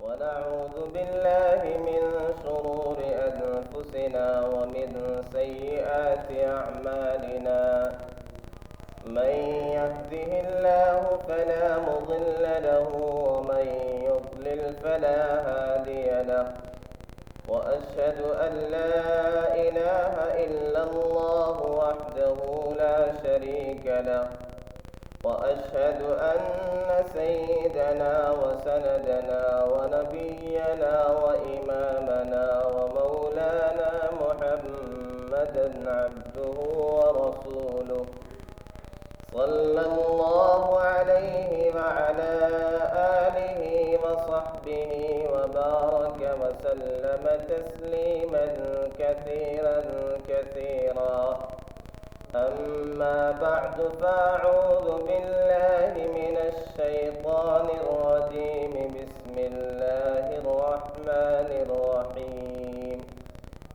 ونعوذ بالله من شرور أنفسنا ومن سيئات أعمالنا. من يهده الله فلا مضل له ومن يضلل فلا هادي له. وأشهد أن لا إله إلا الله وحده لا شريك له. وأشهد أن سيدنا وسندنا ونبينا وإمامنا ومولانا محمدا عبده ورسوله صلى الله عليه وعلى آله وصحبه وبارك وسلم تسليما كثيرا كثيرا. أما بعد فأعوذ بالله من الشيطان الرجيم. بسم الله الرحمن الرحيم.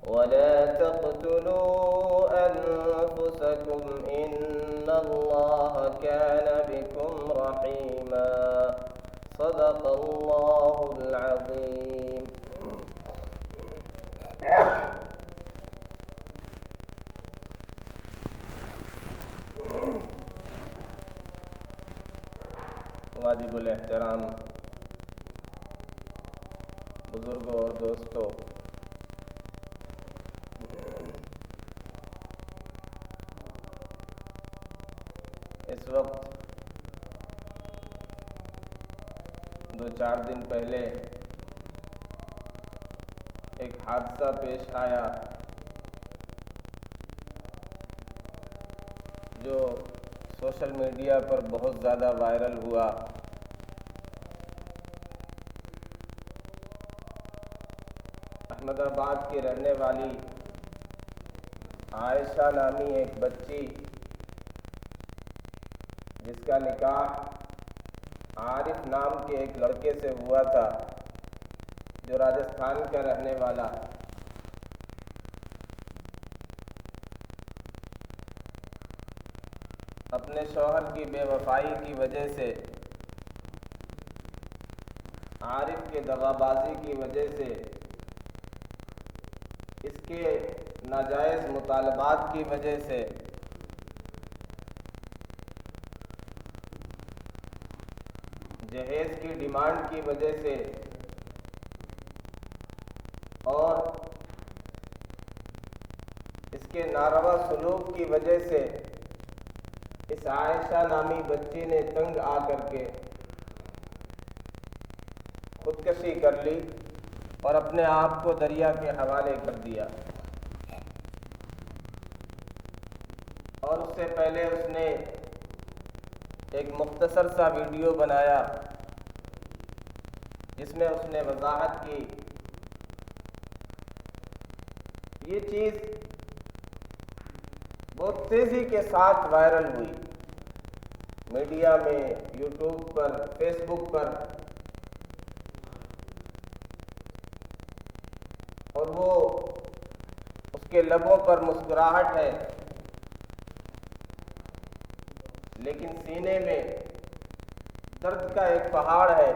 ولا تقتلوا أنفسكم إن الله كان بكم رحيما. صدق الله العظيم. واجب الاحترام بزرگوں اور دوستوں، اس وقت 2-4 دن پہلے ایک حادثہ پیش آیا جو سوشل میڈیا پر بہت زیادہ وائرل ہوا۔ احمد آباد کی رہنے والی عائشہ نامی ایک بچی، جس کا نکاح عارف نام کے ایک لڑکے سے ہوا تھا جو راجستھان کا رہنے والا، اپنے شوہر کی بے وفائی کی وجہ سے، عارف کے دغابازی کی وجہ سے، اس کے ناجائز مطالبات کی وجہ سے جہیز کی ڈیمانڈ کی وجہ سے اور اس کے ناروا سلوک کی وجہ سے اس عائشہ نامی بچی نے تنگ آ کر کے خودکشی کر لی اور اپنے آپ کو دریا کے حوالے کر دیا۔ اور اس سے پہلے اس نے ایک مختصر سا ویڈیو بنایا جس میں اس نے وضاحت کی۔ یہ چیز بہت تیزی کے ساتھ وائرل ہوئی میڈیا میں، یوٹیوب پر، فیس بک پر، اور وہ اس کے لبوں پر مسکراہٹ ہے لیکن سینے میں درد کا ایک پہاڑ ہے۔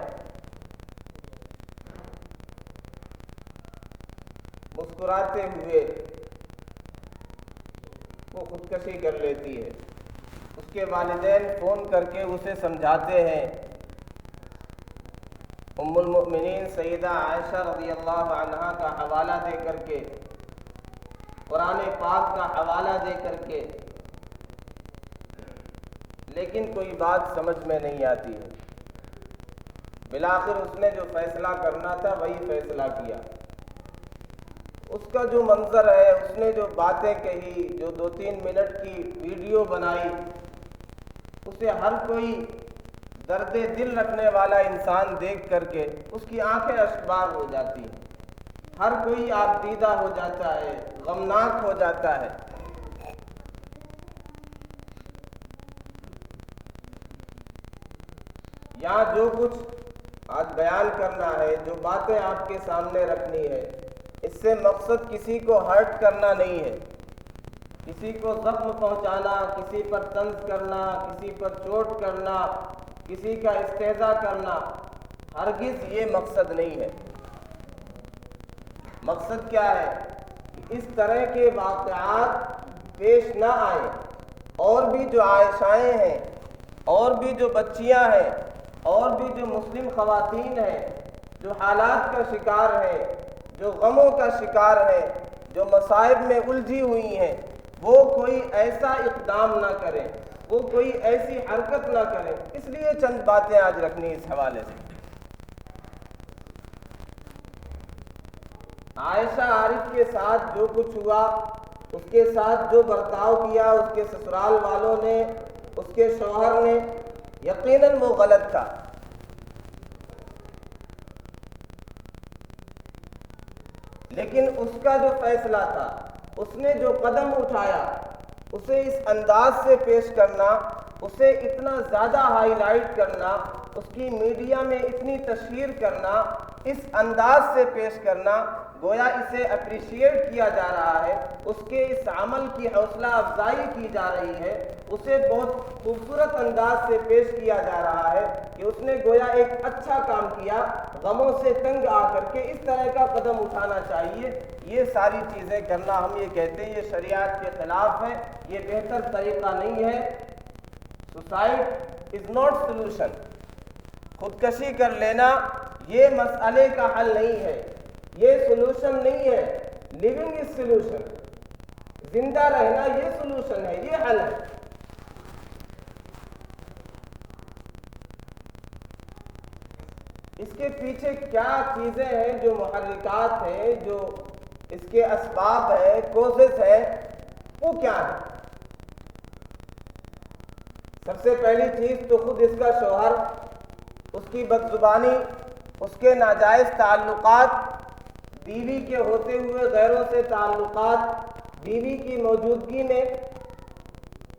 مسکراتے ہوئے وہ خودکشی کر لیتی ہے۔ اس کے والدین فون کر کے اسے سمجھاتے ہیں۔ ام المؤمنین سیدہ عائشہ رضی اللہ عنہا کا حوالہ دے کر کے، قرآن پاک کا حوالہ دے کر کے، لیکن کوئی بات سمجھ میں نہیں آتی ہے۔ بالآخر اس نے جو فیصلہ کرنا تھا وہی فیصلہ کیا۔ اس کا جو منظر ہے، اس نے جو باتیں کہی، جو 2-3 منٹ کی ویڈیو بنائی، اسے ہر کوئی درد دل رکھنے والا انسان دیکھ کر کے اس کی آنکھیں اشکبار ہو جاتی ہیں، ہر کوئی آپ دیدہ ہو جاتا ہے، غمناک ہو جاتا ہے۔ یہاں جو کچھ آج بیان کرنا ہے، جو باتیں آپ کے سامنے رکھنی ہے، اس سے مقصد کسی کو ہرٹ کرنا نہیں ہے، کسی کو زخم پہنچانا، کسی پر طنز کرنا، کسی پر چوٹ کرنا، کسی کا استہزاء کرنا۔ ہرگز یہ مقصد نہیں ہے۔ مقصد کیا ہے کہ اس طرح کے واقعات پیش نہ آئیں، اور بھی جو عائشائیں ہیں، اور بھی جو بچیاں ہیں، اور بھی جو مسلم خواتین ہیں جو حالات کا شکار ہیں، جو غموں کا شکار ہیں، جو مصائب میں الجھی ہوئی ہیں، وہ کوئی ایسا اقدام نہ کریں، وہ کوئی ایسی حرکت نہ کریں۔ اس لیے چند باتیں آج رکھنی اس حوالے سے۔ عائشہ عارف کے ساتھ جو کچھ ہوا، اس کے ساتھ جو برتاؤ کیا اس کے سسرال والوں نے، اس کے شوہر نے، یقیناً وہ غلط تھا۔ لیکن اس کا جو فیصلہ تھا، اس نے جو قدم اٹھایا، اسے اس انداز سے پیش کرنا، اسے اتنا زیادہ ہائی لائٹ کرنا، اس کی میڈیا میں اتنی تشہیر کرنا، اس انداز سے پیش کرنا گویا اسے اپریشیٹ کیا جا رہا ہے، اس کے اس عمل کی حوصلہ افزائی کی جا رہی ہے، اسے بہت خوبصورت انداز سے پیش کیا جا رہا ہے کہ اس نے گویا ایک اچھا کام کیا، غموں سے تنگ آ کر کے اس طرح کا قدم اٹھانا چاہیے۔ یہ ساری چیزیں کرنا، ہم یہ کہتے ہیں یہ شریعت کے خلاف ہے، یہ بہتر طریقہ نہیں ہے۔ Suicide is not solution. خودکشی کر لینا یہ مسئلے کا حل نہیں ہے، یہ سولوشن نہیں ہے۔ لیونگ از سولوشن، زندہ رہنا یہ سولوشن ہے، یہ حل ہے۔ اس کے پیچھے کیا چیزیں ہیں جو محرکات ہیں، جو اس کے اسباب ہیں، کوزز ہیں، وہ کیا ہے؟ سب سے پہلی چیز تو خود اس کا شوہر، اس کی بدزبانی، اس کے ناجائز تعلقات، بیوی کے ہوتے ہوئے غیروں سے تعلقات، بیوی کی موجودگی میں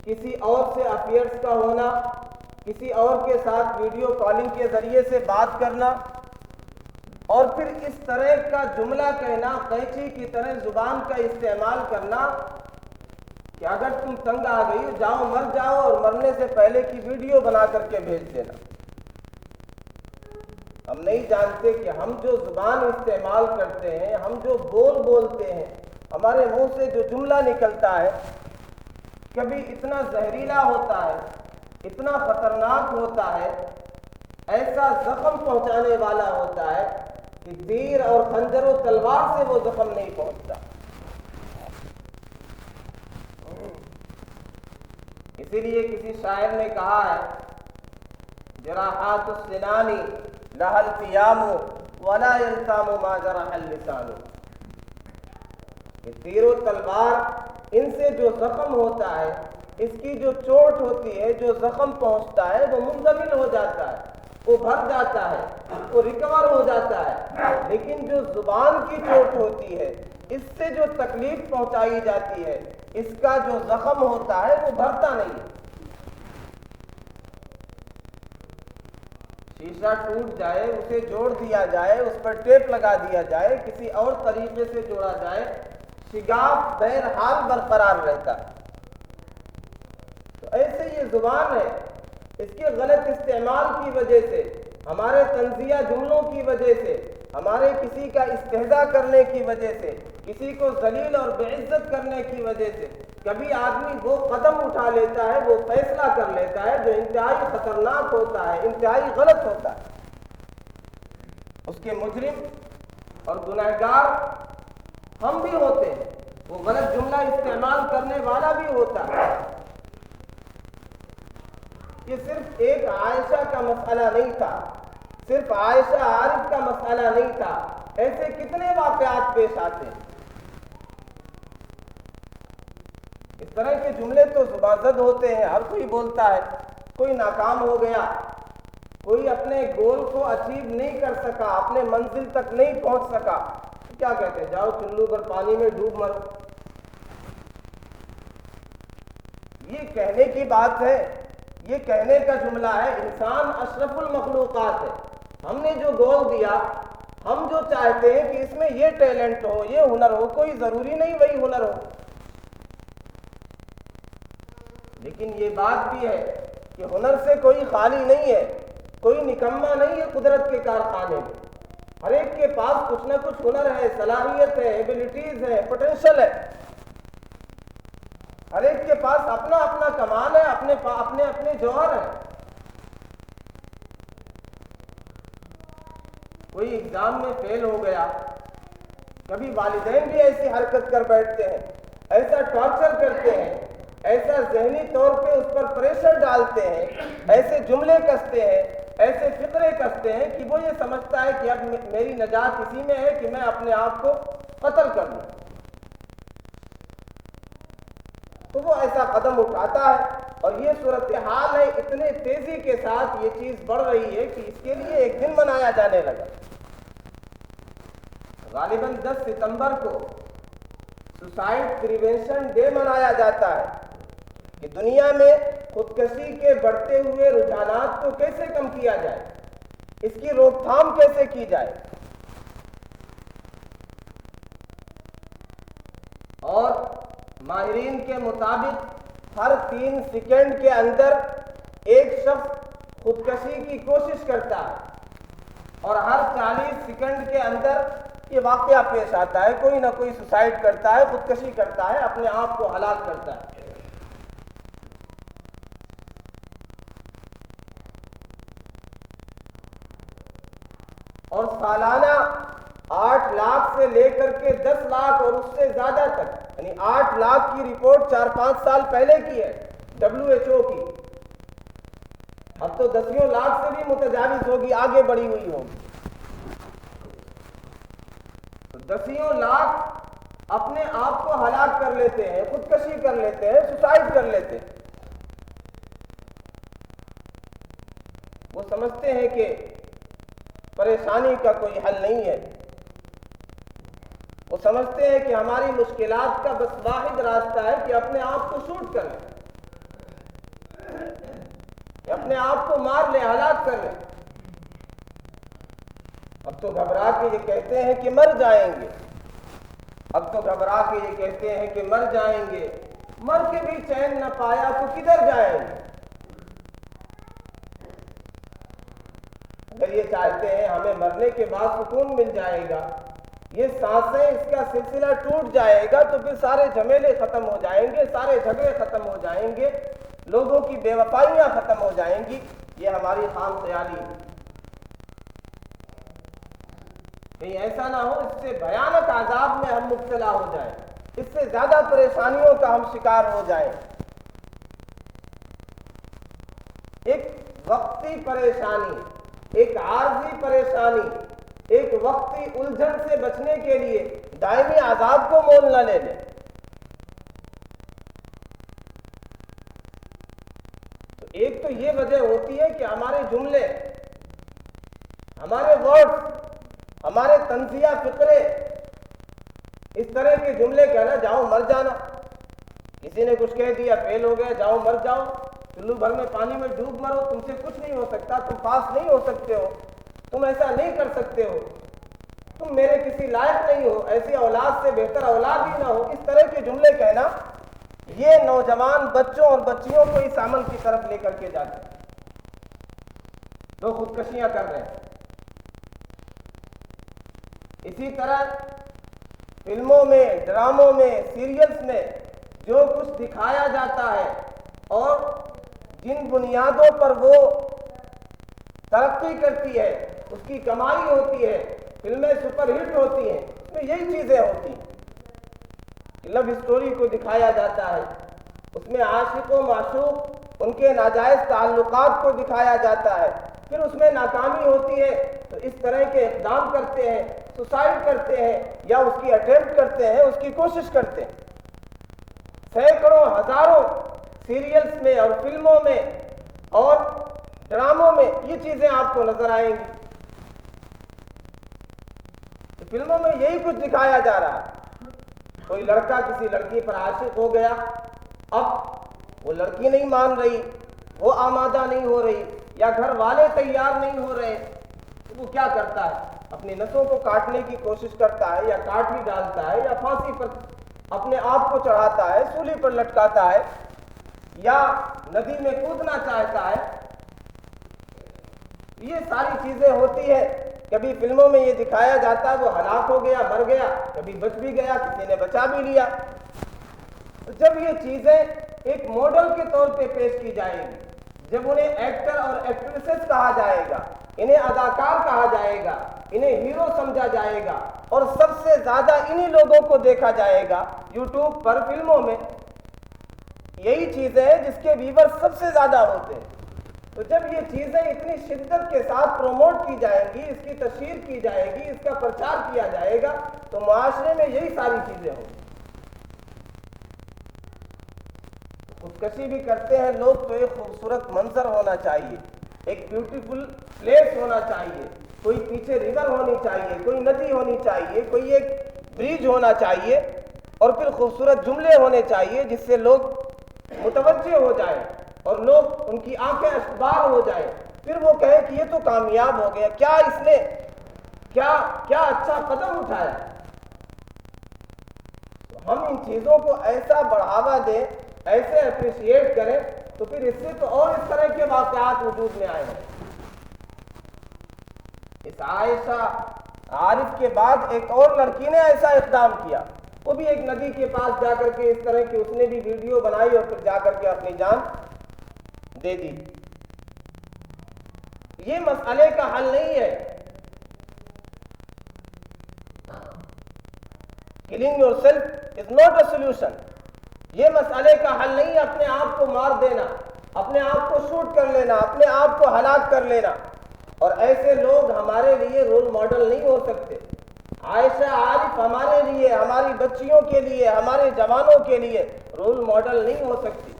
کسی اور سے افیئرز کا ہونا، کسی اور کے ساتھ ویڈیو کالنگ کے ذریعے سے بات کرنا، اور پھر اس طرح کا جملہ کہنا، قینچی کی طرح زبان کا استعمال کرنا کہ اگر تم تنگ آ گئی جاؤ مر جاؤ، اور مرنے سے پہلے کی ویڈیو بنا کر کے بھیج دینا۔ ہم نہیں جانتے کہ ہم جو زبان استعمال کرتے ہیں، ہم جو بولتے ہیں، ہمارے منہ سے جو جملہ نکلتا ہے کبھی اتنا زہریلا ہوتا ہے، اتنا خطرناک ہوتا ہے، ایسا زخم پہنچانے والا ہوتا ہے کہ تیر اور خنجر و تلوار سے وہ زخم نہیں پہنچتا۔ اسی لیے کسی شاعر نے کہا ہے جراحات السنان لها التیام ولا يلتام ما جرح اللسان، کہ تیر و تلوار ان سے جو زخم ہوتا ہے، اس کی جو چوٹ ہوتی ہے، جو زخم پہنچتا ہے وہ منجمد ہو جاتا ہے، وہ بھر جاتا ہے، وہ ریکور ہو جاتا ہے، لیکن جو زبان کی چوٹ ہوتی ہے، اس سے جو تکلیف پہنچائی جاتی ہے، اس کا جو زخم ہوتا ہے وہ بھرتا نہیں ہے۔ شیشہ ٹوٹ جائے، اسے جوڑ دیا جائے، اس پر ٹیپ لگا دیا جائے، کسی اور طریقے سے جوڑا جائے، شگاف بہرحال برقرار رہتا ہے۔ تو ایسے یہ زبان ہے، اس کے غلط استعمال کی وجہ سے، ہمارے طنزیہ جملوں کی وجہ سے، ہمارے کسی کا استہزاء کرنے کی وجہ سے، کسی کو ذلیل اور بعزت کرنے کی وجہ سے کبھی آدمی وہ قدم اٹھا لیتا ہے، وہ فیصلہ کر لیتا ہے جو انتہائی خطرناک ہوتا ہے، انتہائی غلط ہوتا ہے۔ اس کے مجرم اور گنہگار ہم بھی ہوتے ہیں، وہ غلط جملہ استعمال کرنے والا بھی ہوتا ہے۔ یہ صرف ایک عائشہ کا مسئلہ نہیں تھا، صرف عائشہ عارف کا مسئلہ نہیں تھا، ایسے کتنے واقعات پیش آتے ہیں۔ اس طرح کے جملے تو زبانزد ہوتے ہیں، ہر کوئی بولتا ہے۔ کوئی ناکام ہو گیا، کوئی اپنے گول کو اچیو نہیں کر سکا، اپنے منزل تک نہیں پہنچ سکا، کیا کہتے ہیں؟ جاؤ چلو پر پانی میں ڈوب مرو۔ یہ کہنے کی بات ہے، یہ کہنے کا جملہ ہے۔ انسان اشرف المخلوقات ہے، ہم نے جو گول دیا، ہم جو چاہتے ہیں کہ اس میں یہ ٹیلنٹ ہو، یہ ہنر ہو، کوئی ضروری نہیں وہی ہنر ہو۔ لیکن یہ بات بھی ہے کہ ہنر سے کوئی خالی نہیں ہے، کوئی نکما نہیں ہے قدرت کے کارخانے میں، ہر ایک کے پاس کچھ نہ کچھ ہنر ہے، صلاحیت ہے، ایبلٹیز ہے، پوٹینشل ہے، ہر ایک کے پاس اپنا اپنا کمال ہے، اپنے اپنے جوہر ہیں۔ کوئی ایگزام میں فیل ہو گیا، کبھی والدین بھی ایسی حرکت کر بیٹھتے ہیں، ایسا ٹارچر کرتے ہیں، ایسا ذہنی طور پہ اس پر پریشر ڈالتے ہیں، ایسے جملے کستے ہیں، ایسے فقرے کستے ہیں کہ وہ یہ سمجھتا ہے کہ اب میری نجات اسی میں ہے کہ میں اپنے آپ کو قتل کر لوں، تو وہ ایسا قدم اٹھاتا ہے۔ اور یہ صورتحال ہے، اتنے تیزی کے ساتھ یہ چیز بڑھ رہی ہے کہ اس کے لیے ایک دن منایا جانے لگا۔ غالباً 10 ستمبر کو سوسائڈ پریونشن ڈے منایا جاتا ہے کہ دنیا میں خودکشی کے بڑھتے ہوئے رجحانات کو کیسے کم کیا جائے، اس کی روک تھام کیسے کی جائے۔ اور ماہرین کے مطابق ہر 3 سیکنڈ کے اندر ایک شخص خودکشی کی کوشش کرتا ہے، اور ہر 40 سیکنڈ کے اندر یہ واقعہ پیش آتا ہے، کوئی نہ کوئی سوسائڈ کرتا ہے، خودکشی کرتا ہے، اپنے آپ کو ہلاک کرتا ہے۔ اور سالانہ 8 لاکھ سے لے کر کے 10 لاکھ اور اس سے زیادہ تک، یعنی 8 لاکھ کی رپورٹ 4-5 سال پہلے کی ہے WHO کی، اب تو 10 لاکھ سے بھی متجاوز ہوگی، آگے بڑھی ہوئی ہوگی۔ تو 10 لاکھ اپنے آپ کو ہلاک کر لیتے ہیں، خودکشی کر لیتے ہیں، سوسائڈ کر لیتے ہیں۔ وہ سمجھتے ہیں کہ پریشانی کا کوئی حل نہیں ہے، وہ سمجھتے ہیں کہ ہماری مشکلات کا بس واحد راستہ ہے کہ اپنے آپ کو شوٹ کر لیں، کہ اپنے آپ کو مار لیں، ہلاک کر لیں۔ اب تو گھبرا کے یہ کہتے ہیں کہ مر جائیں گے، اب تو گھبرا کے یہ کہتے ہیں کہ مر جائیں گے، مر کے بھی چین نہ پایا تو کدھر جائیں گے۔ اگر یہ چاہتے ہیں ہمیں مرنے کے بعد سکون مل جائے گا، یہ سانسیں اس کا سلسلہ ٹوٹ جائے گا، تو پھر سارے جھمیلے ختم ہو جائیں گے، سارے جھگڑے ختم ہو جائیں گے، لوگوں کی بے وفائیاں ختم ہو جائیں گی، یہ ہماری خام خیالی ہے۔ کہیں ایسا نہ ہو اس سے بھیانک عذاب میں ہم مبتلا ہو جائیں، اس سے زیادہ پریشانیوں کا ہم شکار ہو جائیں۔ ایک وقتی پریشانی، ایک عارضی پریشانی، ایک وقتی الجھن سے بچنے کے لیے دائمی عذاب کو مول نہ لے لیں۔ تو ایک تو یہ وجہ ہوتی ہے کہ ہمارے جملے، ہمارے ورڈ، ہمارے طنزیہ فقرے، اس طرح کے جملے کہنا، جاؤ مر جانا، کسی نے کچھ کہہ دیا فیل ہو گیا، جاؤ مر جاؤ، چلو بھر میں پانی میں ڈوب مرو، تم سے کچھ نہیں ہو سکتا، تم پاس نہیں ہو سکتے ہو، تم ایسا نہیں کر سکتے ہو، تم میرے کسی لائق نہیں ہو، ایسی اولاد سے بہتر اولاد ہی نہ ہو، اس طرح کے جملے کہنا، یہ نوجوان بچوں اور بچیوں کو اس عمل کی طرف لے کر کے جاتے ہیں۔ لوگ خودکشیاں کر رہے ہیں۔ اسی طرح فلموں میں، ڈراموں میں، سیریلز میں جو کچھ دکھایا جاتا ہے اور جن بنیادوں پر وہ ترقی کرتی ہے، اس کی کمائی ہوتی ہے، فلمیں سپر ہٹ ہوتی ہیں، اس میں یہی چیزیں ہوتی ہیں۔ لو اسٹوری کو دکھایا جاتا ہے، اس میں عاشق و معشوق، ان کے ناجائز تعلقات کو دکھایا جاتا ہے، پھر اس میں ناکامی ہوتی ہے تو اس طرح کے اقدام کرتے ہیں، سوسائڈ کرتے ہیں، یا اس کی اٹیمپٹ کرتے ہیں، اس کی کوشش کرتے ہیں۔ سینکڑوں ہزاروں سیریلز میں اور فلموں میں اور ڈراموں میں یہ چیزیں آپ کو نظر آئیں گی۔ فلموں میں یہی کچھ دکھایا جا رہا ہے، کوئی لڑکا کسی لڑکی پر عاشق ہو گیا، اب وہ لڑکی نہیں مان رہی، وہ آمادہ نہیں ہو رہی، یا گھر والے تیار نہیں ہو رہے، تو وہ کیا کرتا ہے؟ اپنی نسوں کو کاٹنے کی کوشش کرتا ہے، یا کاٹ بھی ڈالتا ہے، یا پھانسی پر اپنے آپ کو چڑھاتا ہے، سولی پر لٹکاتا ہے، یا ندی میں کودنا چاہتا ہے۔ یہ ساری چیزیں ہوتی ہیں. کبھی فلموں میں یہ دکھایا جاتا ہے وہ ہلاک ہو گیا، مر گیا، کبھی بچ بھی گیا، کسی نے بچا بھی لیا. جب یہ چیزیں ایک ماڈل کے طور پہ پیش کی جائے گی، جب انہیں ایکٹر اور ایکٹریسز کہا جائے گا، انہیں اداکار کہا جائے گا، انہیں ہیرو سمجھا جائے گا، اور سب سے زیادہ انہی لوگوں کو دیکھا جائے گا یوٹیوب پر، فلموں میں، یہی چیزیں ہیں جس کے ویور سب سے زیادہ ہوتے ہیں. تو جب یہ چیزیں اتنی شدت کے ساتھ پروموٹ کی جائیں گی، اس کی تشہیر کی جائے گی، اس کا پرچار کیا جائے گا، تو معاشرے میں یہی ساری چیزیں ہوں گی. خودکشی بھی کرتے ہیں لوگ تو ایک خوبصورت منظر ہونا چاہیے، ایک بیوٹیفل پلیس ہونا چاہیے، کوئی پیچھے ریور ہونی چاہیے، کوئی ندی ہونی چاہیے، کوئی ایک برج ہونا چاہیے، اور پھر خوبصورت جملے ہونے چاہیے جس سے لوگ متوجہ ہو جائیں اور لوگ ان کی آنکھیں اشکبار ہو جائیں. پھر وہ کہیں کہ یہ تو کامیاب ہو گیا، کیا اس نے کیا اچھا قدم اٹھایا. ہم ان چیزوں کو ایسا بڑھاوا دیں، ایسے اپریشیٹ کریں، تو پھر اس سے تو اور اس طرح کے واقعات وجود میں آئے ہیں. اس عائشہ عارف کے بعد ایک اور لڑکی نے ایسا اقدام کیا، وہ بھی ایک ندی کے پاس جا کر کے اس طرح کی اس نے بھی ویڈیو بنائی اور پھر جا کر کے اپنی جان دے دی. یہ مسئلے کا حل نہیں ہے. killing yourself is not a solution. یہ مسئلے کا حل نہیں ہے اپنے آپ کو مار دینا، اپنے آپ کو شوٹ کر لینا، اپنے آپ کو ہلاک کر لینا. اور ایسے لوگ ہمارے لیے رول ماڈل نہیں ہو سکتے. عائشہ عارف ہمارے لیے، ہماری بچیوں کے لیے، ہمارے جوانوں کے لیے رول ماڈل نہیں ہو سکتی.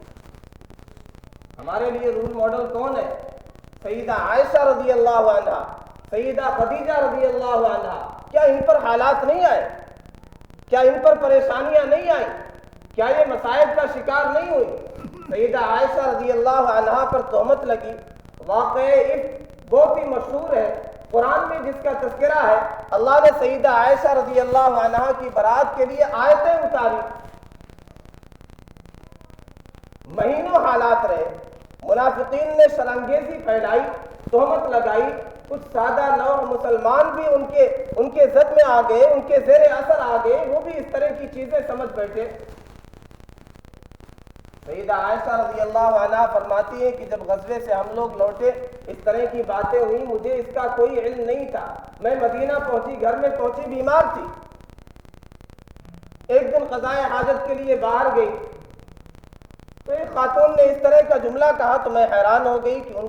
ہمارے لیے رول ماڈل کون ہے؟ سیدہ عائشہ رضی اللہ عنہا، سیدہ خدیجہ رضی اللہ عنہا. کیا ان پر حالات نہیں آئے؟ کیا ان پر پریشانیاں نہیں آئیں؟ کیا یہ مصائب کا شکار نہیں ہوئی؟ سیدہ عائشہ رضی اللہ عنہا پر تہمت لگی. واقعہ بہت ہی مشہور ہے، قرآن میں جس کا تذکرہ ہے. اللہ نے سیدہ عائشہ رضی اللہ عنہا کی برات کے لیے آیتیں اتاری. مہینوں حالات رہے، منافقین نے شرانگیزی پھیلائی، تہمت لگائی. کچھ سادہ نو مسلمان بھی ان کے زد میں آ گئے، ان کے زیر اثر آ گئے، وہ بھی اس طرح کی چیزیں سمجھ بیٹھے. سیدہ عائشہ رضی اللہ عنہا فرماتی ہے کہ جب غزوے سے ہم لوگ لوٹے، اس طرح کی باتیں ہوئی، مجھے اس کا کوئی علم نہیں تھا. میں مدینہ پہنچی، گھر میں پہنچی، بیمار تھی. ایک دن قضائے حاجت کے لیے باہر گئی تو ایک خاتون نے اس طرح کا جملہ کہا تو میں حیران ہو گئی کہ ان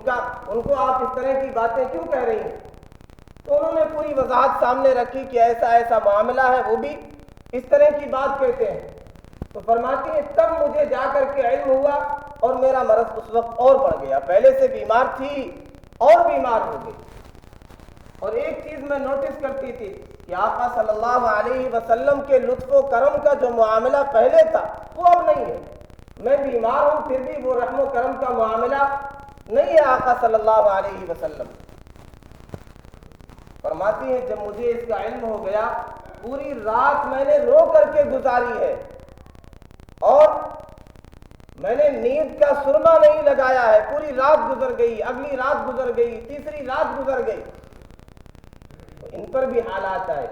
کو آپ اس طرح کی باتیں کیوں کہہ رہی ہیں. تو انہوں نے پوری وضاحت سامنے رکھی کہ ایسا ایسا معاملہ ہے، وہ بھی اس طرح کی بات کہتے ہیں. تو فرماتی ہیں تب مجھے جا کر کے علم ہوا اور میرا مرض اس وقت اور بڑھ گیا. پہلے سے بیمار تھی اور بیمار ہو گئی. اور ایک چیز میں نوٹس کرتی تھی کہ آقا صلی اللہ علیہ وسلم کے لطف و کرم کا جو معاملہ پہلے تھا وہ اب نہیں ہے. میں بیمار ہوں پھر بھی وہ رحم و کرم کا معاملہ نہیں ہے آقا صلی اللہ علیہ وسلم. فرماتی ہیں جب مجھے اس کا علم ہو گیا، پوری رات میں نے رو کر کے گزاری ہے اور میں نے نیند کا سرما نہیں لگایا ہے. پوری رات گزر گئی، اگلی رات گزر گئی، تیسری رات گزر گئی. ان پر بھی حالات آئے.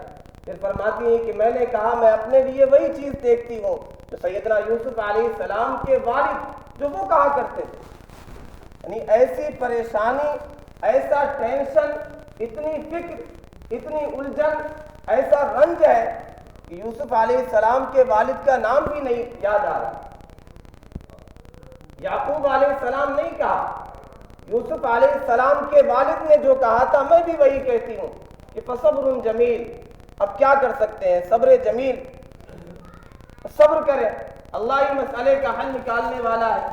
پھر فرماتی ہیں کہ میں نے کہا میں اپنے لیے وہی چیز دیکھتی ہوں جو سیدنا یوسف علیہ السلام کے والد جو وہ کہا کرتے تھے. یعنی ایسی پریشانی، ایسا ٹینشن، اتنی فکر، اتنی الجھن، ایسا رنج ہے کہ یوسف علیہ السلام کے والد کا نام بھی نہیں یاد آ رہا. یعقوب علیہ السلام نہیں کہا، یوسف علیہ السلام کے والد نے جو کہا تھا میں بھی وہی کہتی ہوں کہ فصبر جمیل. اب کیا کر سکتے ہیں؟ صبر جمیل، صبر کریں. اللہ ہی مسئلے کا حل نکالنے والا ہے.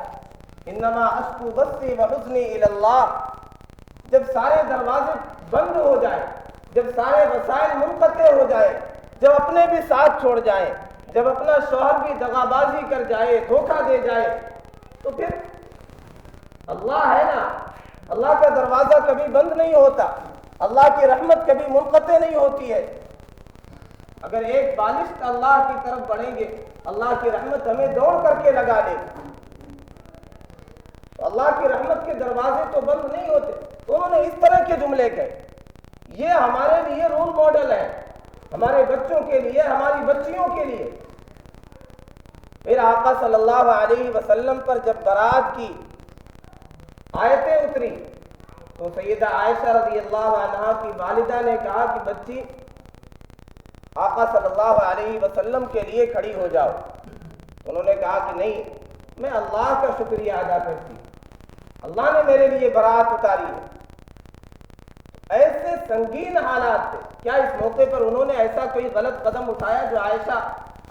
انما اشکو بثی وحزنی الی اللہ. جب سارے دروازے بند ہو جائیں، جب سارے وسائل منقطع ہو جائیں، جب اپنے بھی ساتھ چھوڑ جائیں، جب اپنا شوہر بھی دغابازی کر جائے، دھوکہ دے جائے، تو پھر اللہ ہے نا. اللہ کا دروازہ کبھی بند نہیں ہوتا، اللہ کی رحمت کبھی منقطع نہیں ہوتی ہے. اگر ایک بالشت اللہ کی طرف بڑھیں گے، اللہ کی رحمت ہمیں دوڑ کر کے لگا دے. اللہ کی رحمت کے دروازے تو بند نہیں ہوتے. تو انہوں نے اس طرح کے جملے کہے. یہ ہمارے لیے رول ماڈل ہے، ہمارے بچوں کے لیے، ہماری بچیوں کے لیے. پھر آقا صلی اللہ علیہ وسلم پر جب برات کی آیتیں اتری تو سیدہ عائشہ رضی اللہ عنہا کی والدہ نے کہا کہ بچی آقا صلی اللہ علیہ وسلم کے لیے کھڑی ہو جاؤ. انہوں نے کہا کہ نہیں، میں اللہ کا شکریہ ادا کرتی ہوں، اللہ نے میرے لیے برات اتاری ہے. ایسے سنگین حالات تھے. کیا اس موقع پر انہوں نے ایسا کوئی غلط قدم اٹھایا جو عائشہ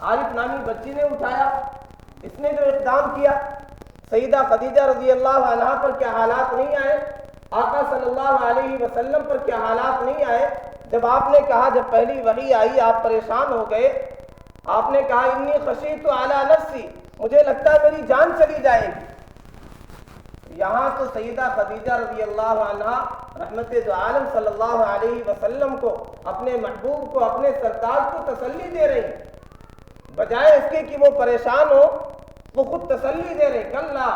عارف نامی بچی نے اٹھایا؟ اس نے جو اقدام کیا. سیدہ خدیجہ رضی اللہ عنہا پر کیا حالات نہیں آئے؟ آقا صلی اللہ علیہ وسلم پر کیا حالات نہیں آئے؟ جب آپ نے کہا، جب پہلی وحی آئی آپ پریشان ہو گئے، آپ نے کہا انی خشیت علی نفسی، مجھے لگتا ہے میری جان چلی جائے گی. یہاں تو سیدہ خدیجہ رضی اللہ عنہا رحمت دو عالم صلی اللہ علیہ وسلم کو، اپنے محبوب کو، اپنے سرتاج کو تسلی دے رہی، بجائے اس کے کہ وہ پریشان ہو وہ خود تسلی دے رہے. کلا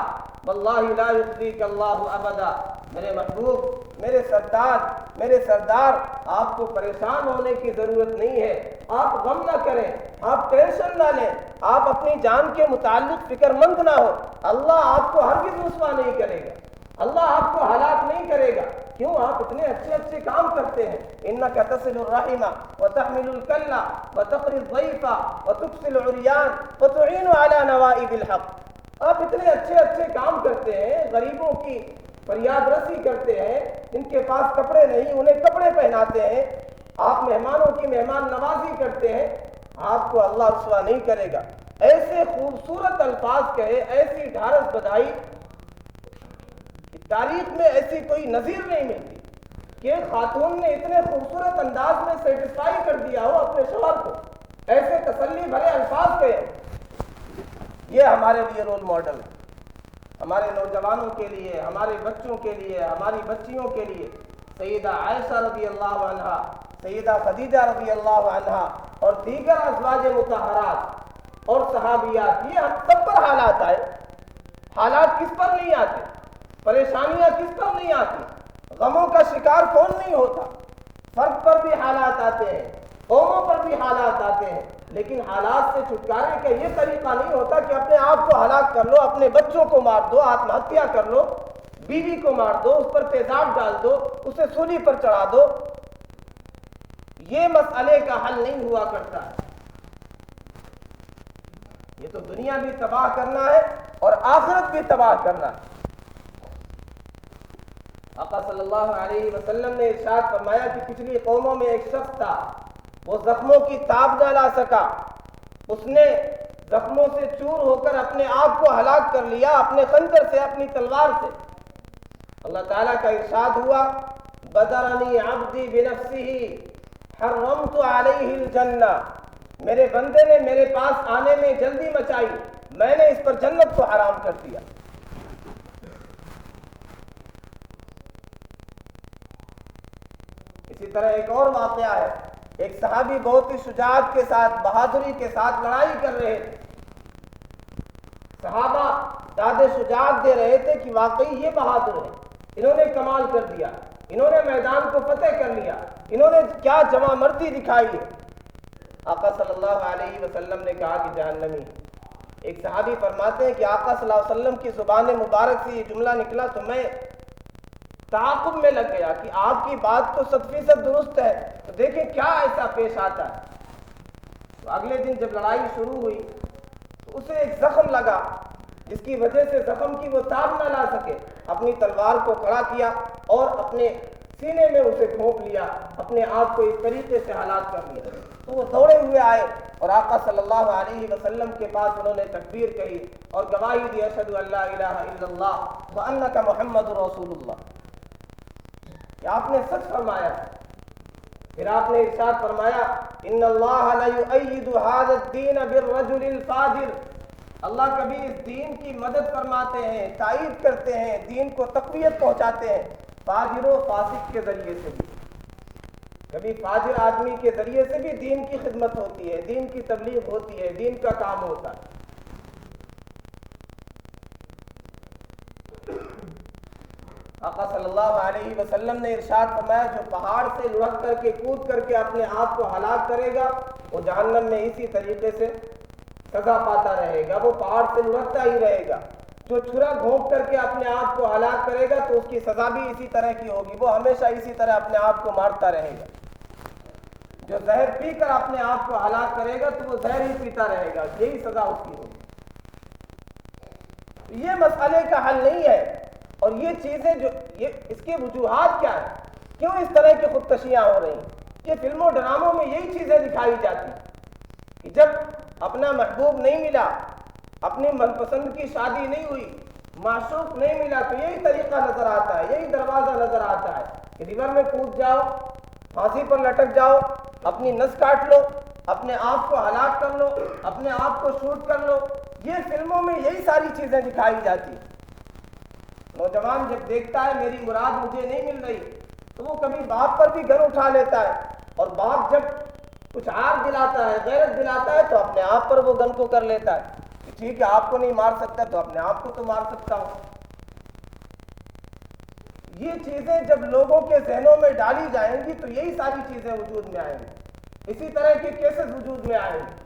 واللہ لا یخزیک اللہ ابدا، میرے محبوب، میرے سرتاج، میرے سردار، آپ کو پریشان ہونے کی ضرورت نہیں ہے، آپ غم نہ کریں، آپ ٹینشن نہ لیں، آپ اپنی جان کے متعلق فکر مند نہ ہو. اللہ آپ کو ہرگز رسوا نہیں کرے گا، اللہ آپ کو ہلاک نہیں کرے گا. کیوں؟ آپ اتنے اچھے اچھے کام کرتے ہیں. انک تصل الرحم وتحمل الکل وتقری الضیف وتکسل العریان وتعین علی نوائب الحق. آپ اتنے اچھے اچھے کام کرتے ہیں، غریبوں کی فریاد رسی کرتے ہیں، جن کے پاس کپڑے نہیں انہیں کپڑے پہناتے ہیں، آپ مہمانوں کی مہمان نوازی کرتے ہیں. آپ کو اللہ رسوا نہیں کرے گا. ایسے خوبصورت الفاظ کہے، ایسی ڈھارس بدائی، تاریخ میں ایسی کوئی نظیر نہیں ملتی کہ خاتون نے اتنے خوبصورت انداز میں سیٹسفائی کر دیا ہو اپنے شوہر کو. ایسے تسلی بھرے الفاظ کہے. یہ ہمارے لیے رول ماڈل ہے، ہمارے نوجوانوں کے لیے، ہمارے بچوں کے لیے، ہماری بچیوں کے لیے. سیدہ عائشہ رضی اللہ عنہا، سیدہ خدیجہ رضی اللہ عنہا اور دیگر ازواج مطہرات اور صحابیات، یہ ہم سب پر حالات آئے. حالات کس پر نہیں آتے؟ پریشانیاں کس پر نہیں آتی؟ غموں کا شکار کون نہیں ہوتا؟ فرد پر بھی حالات آتے ہیں، قوموں پر بھی حالات آتے ہیں، لیکن حالات سے چھٹکارے کا یہ طریقہ نہیں ہوتا کہ اپنے آپ کو ہلاک کر لو، اپنے بچوں کو مار دو، آتم ہتیا کر لو، بیوی کو مار دو، اس پر تیزاب ڈال دو، اسے سولی پر چڑھا دو. یہ مسئلے کا حل نہیں ہوا کرتا ہے. یہ تو دنیا بھی تباہ کرنا ہے اور آخرت بھی تباہ کرنا ہے. آقا صلی اللہ علیہ وسلم نے ارشاد فرمایا کہ پچھلی قوموں میں ایک شخص تھا، وہ زخموں کی تاب نہ لا سکا، اس نے زخموں سے چور ہو کر اپنے آپ کو ہلاک کر لیا، اپنے خنجر سے، اپنی تلوار سے. اللہ تعالیٰ کا ارشاد ہوا بدرنی عبدی بنفسہ حرمت علیہ الجنہ، میرے بندے نے میرے پاس آنے میں جلدی مچائی، میں نے اس پر جنت کو حرام کر دیا. اسی طرح ایک اور واقعہ ہے. ایک صحابی بہت ہی شجاعت کے ساتھ، بہادری کے ساتھ لڑائی کر رہے تھے. صحابہ زیادہ شجاعت دے رہے تھے کہ واقعی یہ بہادر ہے، انہوں نے کمال کر دیا، انہوں نے میدان کو فتح کر لیا، انہوں نے کیا جمع مردی دکھائی ہے. آقا صلی اللہ علیہ وسلم نے کہا کہ جہنمی. ایک صحابی فرماتے ہیں کہ آقا صلی اللہ علیہ وسلم کی زبان مبارک سے یہ جملہ نکلا تو میں تعاقب میں لگ گیا کہ آپ کی بات تو 100% درست ہے، تو دیکھیں کیا ایسا پیش آتا ہے. تو اگلے دن جب لڑائی شروع ہوئی تو اسے ایک زخم لگا، جس کی وجہ سے زخم کی وہ تاب نہ لا سکے. اپنی تلوار کو کھڑا کیا اور اپنے سینے میں اسے گھونپ لیا، اپنے آپ کو اس طریقے سے ہلاک کر لیا. تو وہ دوڑے ہوئے آئے اور آقا صلی اللہ علیہ وسلم کے پاس انہوں نے تکبیر کہی اور گواہی دی اشہد ان لا الہ الا اللہ وانک محمد رسول اللہ، کہ آپ نے سچ فرمایا. پھر آپ نے ارشاد فرمایا ان اللہ لیؤید ھذا الدین بالرجل الفاجر، اللہ کبھی اس دین کی مدد فرماتے ہیں، تائید کرتے ہیں، دین کو تقویت پہنچاتے ہیں فاجر و فاسق کے ذریعے سے بھی. کبھی فاجر آدمی کے ذریعے سے بھی دین کی خدمت ہوتی ہے، دین کی تبلیغ ہوتی ہے، دین کا کام ہوتا ہے. آقا صلی صلی اللہ علیہ وسلم نے ارشاد فرمایا جو پہاڑ سے لڑک کر کے کود کر کے اپنے آپ کو ہلاک کرے گا وہ جہنم میں اسی طریقے سے سزا پاتا رہے گا، وہ پہاڑ سے لڑکتا ہی رہے گا۔ جو چھرا گھونپ کر کے اپنے آپ کو ہلاک کرے گا تو اس کی سزا بھی اسی طرح کی ہوگی، وہ ہمیشہ اسی طرح اپنے آپ کو مارتا رہے گا۔ جو زہر پی کر اپنے آپ کو ہلاک کرے گا تو وہ زہر ہی پیتا رہے گا، یہی سزا اس کی ہوگی۔ یہ مسئلے کا حل نہیں ہے، اور یہ چیزیں جو اس کے وجوہات کیا ہیں، کیوں اس طرح کی خودکشیاں ہو رہی ہیں؟ یہ فلموں ڈراموں میں یہی چیزیں دکھائی جاتی ہیں کہ جب اپنا محبوب نہیں ملا، اپنی من پسند کی شادی نہیں ہوئی، معشوق نہیں ملا، تو یہی طریقہ نظر آتا ہے، یہی دروازہ نظر آتا ہے کہ ریور میں کود جاؤ، پھانسی پر لٹک جاؤ، اپنی نس کاٹ لو، اپنے آپ کو ہلاک کر لو، اپنے آپ کو شوٹ کر لو۔ یہ فلموں میں یہی ساری چیزیں دکھائی جاتی ہیں۔ نوجوان جب دیکھتا ہے میری مراد مجھے نہیں مل رہی تو وہ کبھی باپ پر بھی گن اٹھا لیتا ہے، اور باپ جب کچھ عار دلاتا ہے، غیرت دلاتا ہے، تو اپنے آپ پر وہ گن کو کر لیتا ہے کہ ٹھیک ہے آپ کو نہیں مار سکتا تو اپنے آپ کو تو مار سکتا ہوں۔ یہ چیزیں جب لوگوں کے ذہنوں میں ڈالی جائیں گی تو یہی ساری چیزیں وجود میں آئیں گی، اسی طرح کے کیسز وجود میں آئیں گے۔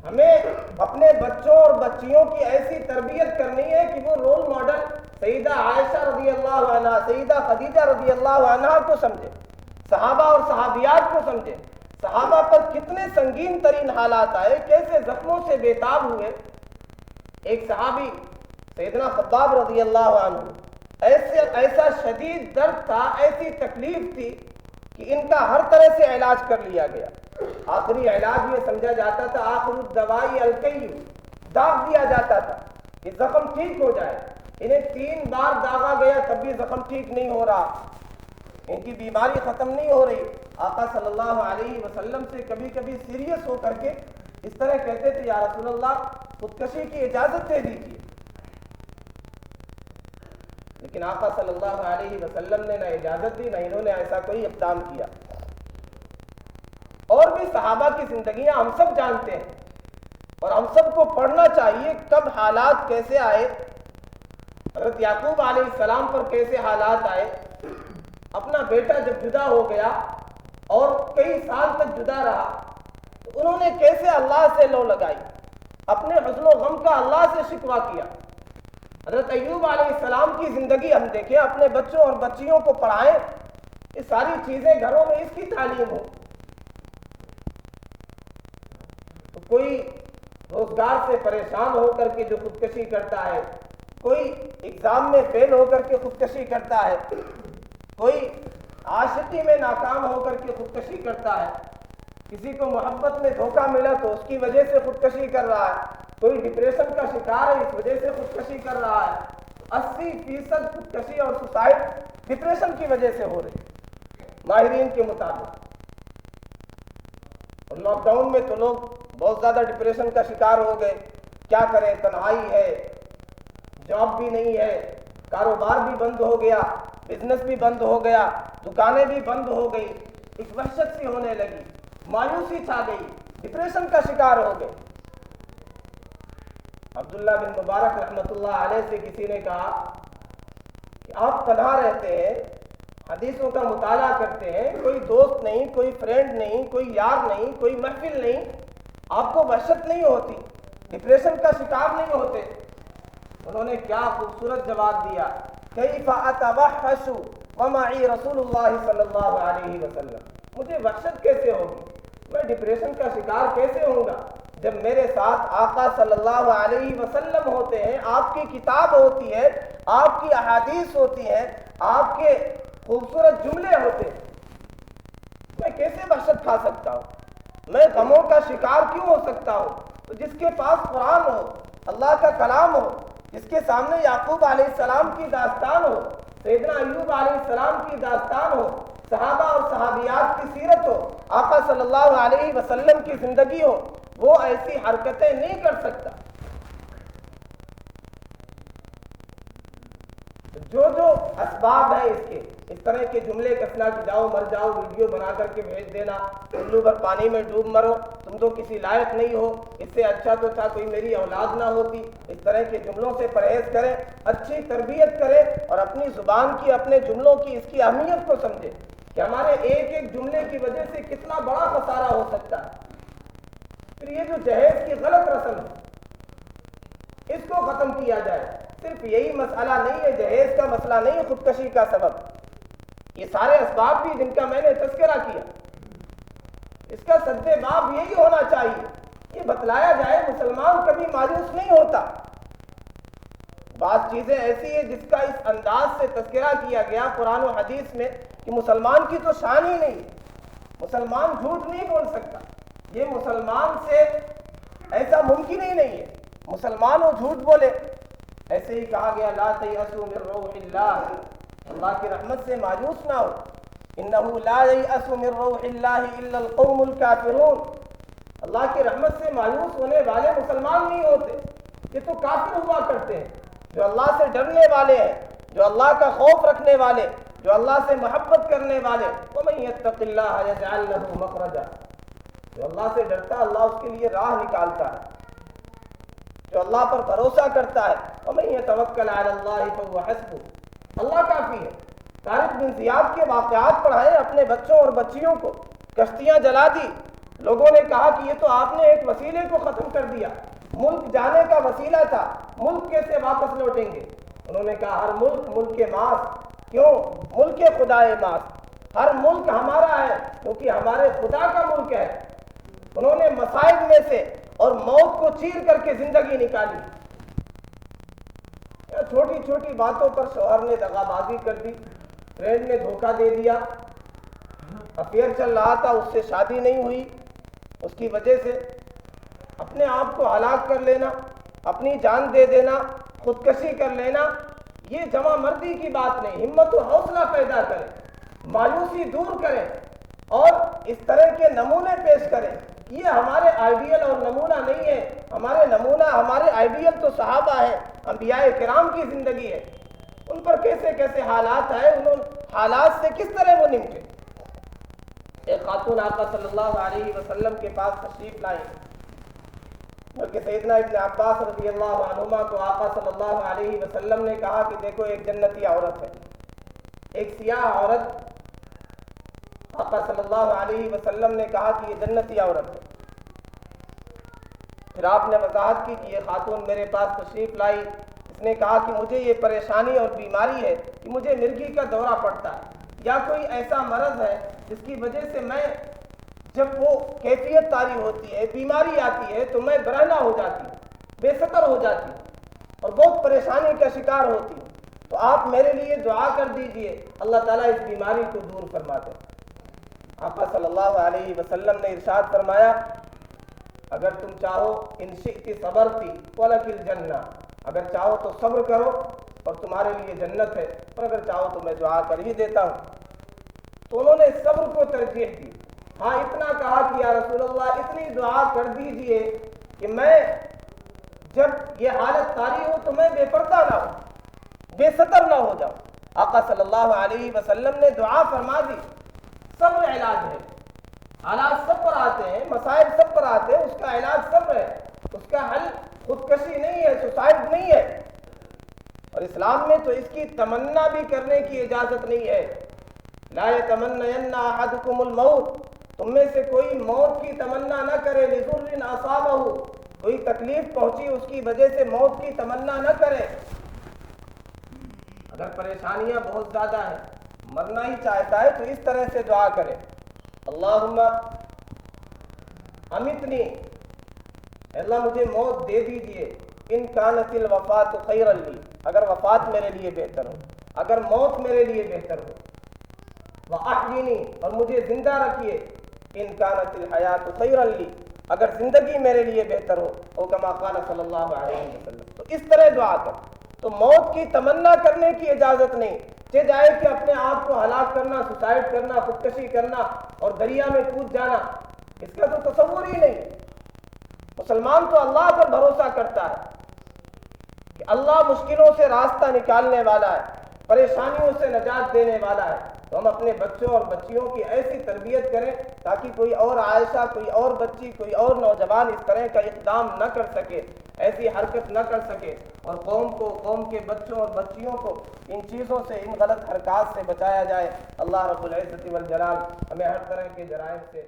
ہمیں اپنے بچوں اور بچیوں کی ایسی تربیت کرنی ہے کہ وہ رول ماڈل سیدہ عائشہ رضی اللہ عنہ، سیدہ خدیجہ رضی اللہ عنہ کو سمجھے، صحابہ اور صحابیات کو سمجھے، صحابہ پر کتنے سنگین ترین حالات آئے، کیسے زخموں سے بےتاب ہوئے۔ ایک صحابی سیدنا خباب رضی اللہ عنہ، ایسا شدید درد تھا، ایسی تکلیف تھی کہ ان کا ہر طرح سے علاج کر لیا گیا۔ آخری علاج یہ سمجھا جاتا تھا، آخر الدوائی القی، داغ دیا جاتا تھا کہ زخم ٹھیک ہو جائے۔ انہیں 3 بار داغا گیا تب بھی زخم ٹھیک نہیں ہو رہا، ان کی بیماری ختم نہیں ہو رہی۔ آقا صلی اللہ علیہ وسلم سے کبھی کبھی سیریس ہو کر کے اس طرح کہتے تھے، یا رسول اللہ خودکشی کی اجازت دے دیجیے، لیکن آقا صلی اللہ علیہ وسلم نے نہ اجازت دی، نہ انہوں نے ایسا کوئی اقدام کیا۔ اور بھی صحابہ کی زندگیاں ہم سب جانتے ہیں، اور ہم سب کو پڑھنا چاہیے کب حالات کیسے آئے، حضرت یعقوب علیہ السلام پر کیسے حالات آئے۔ اپنا بیٹا جب جدا ہو گیا اور کئی سال تک جدا رہا تو انہوں نے کیسے اللہ سے لو لگائی، اپنے حزن و غم کا اللہ سے شکوہ کیا۔ حضرت ایوب علیہ السلام کی زندگی ہم دیکھیں، اپنے بچوں اور بچیوں کو پڑھائیں، یہ ساری چیزیں گھروں میں اس کی تعلیم ہو۔ تو کوئی روزگار سے پریشان ہو کر کے جو خودکشی کرتا ہے، کوئی ایگزام میں فیل ہو کر کے خودکشی کرتا ہے، کوئی عاشقی میں ناکام ہو کر کے خودکشی کرتا ہے، کسی کو محبت میں دھوکہ ملا تو اس کی وجہ سے خودکشی کر رہا ہے، کوئی ڈپریشن کا شکار ہے اس وجہ سے خودکشی کر رہا ہے۔ 80% خودکشی اور سوسائڈ ڈپریشن کی وجہ سے ہو رہی ہے ماہرین کے مطابق۔ اور لاک ڈاؤن میں تو لوگ بہت زیادہ ڈپریشن کا شکار ہو گئے، کیا کریں، تنہائی ہے، جاب بھی نہیں ہے، کاروبار بھی بند ہو گیا، بزنس بھی بند ہو گیا، دکانیں بھی بند ہو گئی، ایک وحشت سی ہونے لگی، مایوسی چھا گئی، ڈپریشن کا شکار ہو گئے۔ عبداللہ بن مبارک رحمۃ اللہ علیہ سے کسی نے کہا کہ آپ تنہا رہتے ہیں، حدیثوں کا مطالعہ کرتے ہیں، کوئی دوست نہیں، کوئی فرینڈ نہیں، کوئی یار نہیں، کوئی محفل نہیں، آپ کو وحشت نہیں ہوتی، ڈپریشن کا شکار نہیں ہوتے؟ انہوں نے کیا خوبصورت جواب دیا، کیف اتوحش ومعی رسول اللہ صلی اللہ علیہ وسلم، مجھے وحشت کیسے ہوگی، میں ڈپریشن کا شکار کیسے ہوں گا جب میرے ساتھ آقا صلی اللہ علیہ وسلم ہوتے ہیں، آپ کی کتاب ہوتی ہے، آپ کی احادیث ہوتی ہیں، آپ کے خوبصورت جملے ہوتے ہیں، میں کیسے وحشت کھا سکتا ہوں، میں غموں کا شکار کیوں ہو سکتا ہوں؟ تو جس کے پاس قرآن ہو، اللہ کا کلام ہو، جس کے سامنے یعقوب علیہ السلام کی داستان ہو، سیدنا ایوب علیہ السلام کی داستان ہو، صحابہ اور صحابیات کی سیرت ہو، آقا صلی اللہ علیہ وسلم کی زندگی ہو، وہ ایسی حرکتیں نہیں کر سکتا۔ جو اسباب ہیں اس طرح کے جملے کسنا کہ جاؤ مر جاؤ ویڈیو بنا کر کے بھیج دینا، الو بھر پانی میں ڈوب مرو، تم تو کسی لائق نہیں ہو، اس سے اچھا تو تھا کوئی میری اولاد نہ ہوتی، اس طرح کے جملوں سے پرہیز کریں، اچھی تربیت کریں اور اپنی زبان کی، اپنے جملوں کی اس کی اہمیت کو سمجھیں کہ ہمارے ایک ایک جملے کی وجہ سے کتنا بڑا خسارہ ہو سکتا ہے۔ پھر یہ جو جہیز کی غلط رسم ہے اس کو ختم کیا جائے۔ صرف یہی مسئلہ نہیں ہے، جہیز کا مسئلہ نہیں ہے خودکشی کا سبب، یہ سارے اسباب بھی جن کا میں نے تذکرہ کیا، اس کا سد باب یہی ہونا چاہیے، یہ بتلایا جائے مسلمان کبھی مایوس نہیں ہوتا۔ بعض چیزیں ایسی ہیں جس کا اس انداز سے تذکرہ کیا گیا قرآن و حدیث میں کہ مسلمان کی تو شان ہی نہیں، مسلمان جھوٹ نہیں بول سکتا، یہ مسلمان سے ایسا ممکن ہی نہیں ہے، مسلمان وہ جھوٹ بولے۔ ایسے ہی کہا گیا لا تیأسوا من روح اللہ، اللہ کی رحمت سے مایوس نہ ہو، انہ لا ییأس من روح اللہ الا القوم الکافرون، اللہ کی رحمت سے مایوس ہونے والے مسلمان نہیں ہوتے، یہ تو کافر ہوا کرتے ہیں، جو اللہ سے ڈرنے والے ہیں، جو اللہ کا خوف رکھنے والے، جو اللہ سے محبت کرنے والے۔ ومن یتق اللہ یجعل لہ مخرجا، جو اللہ سے ڈرتا ہے اللہ اس کے لیے راہ نکالتا ہے، جو اللہ پر بھروسہ کرتا ہے ومن یتوکل علی اللہ فهو حسبہ، اللہ کافی ہے۔ طارق بن زیاد کے واقعات پڑھائے اپنے بچوں اور بچیوں کو، کشتیاں جلا دی، لوگوں نے کہا کہ یہ تو آپ نے ایک وسیلے کو ختم کر دیا، ملک جانے کا وسیلہ تھا، ملک کیسے واپس لوٹیں گے؟ انہوں نے کہا ہر ملک ملک ماس، کیوں؟ ملک خدا ماس، ہر ملک ہمارا ہے کیونکہ ہمارے خدا کا ملک ہے۔ انہوں نے مصائب میں سے اور موت کو چیر کر کے زندگی نکالی۔ چھوٹی چھوٹی باتوں پر شوہر نے دغا بازی کر دی، فرینڈ نے دھوکہ دے دیا، افیئر چل رہا تھا، اس سے شادی نہیں ہوئی، اس کی وجہ سے اپنے آپ کو ہلاک کر لینا، اپنی جان دے دینا، خودکشی کر لینا، یہ جمع مردی کی بات نہیں۔ ہمت و حوصلہ پیدا کریں، مایوسی دور کریں اور اس طرح کے نمونے پیش کریں۔ یہ ہمارے آئیڈیل اور نمونہ نہیں ہے، ہمارے نمونہ، ہمارے آئیڈیل تو صحابہ ہیں، انبیاء کرام کی زندگی ہے، ان پر کیسے کیسے حالات آئے، انہوں حالات سے کس طرح وہ نمٹے۔ ایک خاتون آقا صلی اللہ علیہ وسلم کے پاس تشریف لائیں، بلکہ سیدنا ابن عباس رضی اللہ عنہما کو آقا صلی اللہ علیہ وسلم نے کہا کہ دیکھو ایک جنتی عورت ہے، ایک سیاہ عورت، آقا صلی اللہ علیہ وسلم نے کہا کہ یہ جنتی عورت ہے۔ پھر آپ نے وضاحت کی کہ یہ خاتون میرے پاس تشریف لائی، اس نے کہا کہ مجھے یہ پریشانی اور بیماری ہے کہ مجھے مرگی کا دورہ پڑتا ہے، یا کوئی ایسا مرض ہے جس کی وجہ سے میں جب وہ کیفیت طاری ہوتی ہے، بیماری آتی ہے تو میں برہنہ ہو جاتی ہوں، بے سطر ہو جاتی ہوں اور بہت پریشانی کا شکار ہوتی ہوں، تو آپ میرے لیے دعا کر دیجئے، اللہ تعالیٰ اس بیماری کو دور فرما دے۔ آقا صلی اللہ علیہ وسلم نے ارشاد فرمایا اگر تم چاہو ان شئت صبرتی ولک الجنہ، اگر چاہو تو صبر کرو اور تمہارے لیے جنت ہے، اور اگر چاہو تو میں دعا کر ہی دیتا ہوں۔ تو انہوں نے صبر کو ترجیح دی، ہاں اتنا کہا کہ یا رسول اللہ اتنی دعا کر دیجئے کہ میں جب یہ حالت طاری ہو تو میں بے پردہ نہ ہوں، بے سطر نہ ہو جاؤں۔ آقا صلی اللہ علیہ وسلم نے دعا فرما دی۔ صبر علاج ہے، حالات سب پر آتے ہیں، مسائل سب پر آتے ہیں، اس کا علاج صبر ہے، اس کا حل خودکشی نہیں ہے، سوسائڈ نہیں ہے، اور اسلام میں تو اس کی تمنا بھی کرنے کی اجازت نہیں ہے۔ لا یتمنین احدکم الموت، تم میں سے کوئی موت کی تمنا نہ کرے، لضر اصابہ، کوئی تکلیف پہنچی اس کی وجہ سے موت کی تمنا نہ کرے۔ اگر پریشانیاں بہت زیادہ ہیں، مرنا ہی چاہتا ہے تو اس طرح سے دعا کرے، اللہم امیتنی، اللہ مجھے موت دے دیجئے، ان کانت الوفات خیرا لی، اگر وفات میرے لیے بہتر ہو، اگر موت میرے لیے بہتر ہو، واحیینی، اور مجھے زندہ رکھیے، ان کانت الحیات خیرا لی، اگر زندگی میرے لیے بہتر ہو، او کما قال صلی اللہ علیہ وسلم۔ تو اس طرح دعا کر، تو موت کی تمنا کرنے کی اجازت نہیں، چہ جائے کہ اپنے آپ کو ہلاک کرنا، سوسائڈ کرنا، خودکشی کرنا اور دریا میں کود جانا، اس کا تو تصور ہی نہیں۔ مسلمان تو اللہ پر بھروسہ کرتا ہے کہ اللہ مشکلوں سے راستہ نکالنے والا ہے، پریشانیوں سے نجات دینے والا ہے۔ تو ہم اپنے بچوں اور بچیوں کی ایسی تربیت کریں تاکہ کوئی اور عائشہ، کوئی اور بچی، کوئی اور نوجوان اس طرح کا اقدام نہ کر سکے، ایسی حرکت نہ کر سکے، اور قوم کے بچوں اور بچیوں کو ان چیزوں سے، ان غلط حرکات سے بچایا جائے۔ اللہ رب العزت والجلال ہمیں ہر طرح کے جرائم سے